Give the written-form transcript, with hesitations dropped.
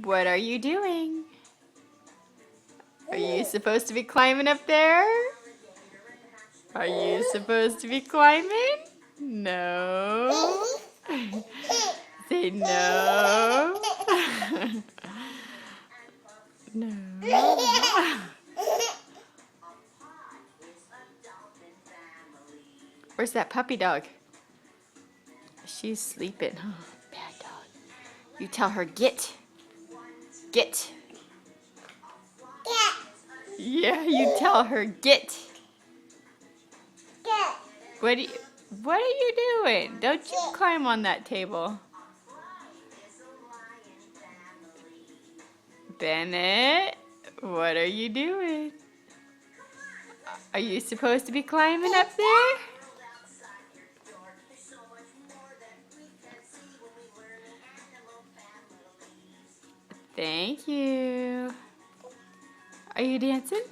What are you doing? Are you supposed to be climbing up there? Are you supposed to be climbing? No. Say no. No. Where's that puppy dog? She's sleeping. Oh, bad dog. You tell her get. Get. Yeah, you tell her get. What are you doing? Don't you climb on that table. Bennett, what are you doing? Are you supposed to be climbing up there? Thank you. Are you dancing?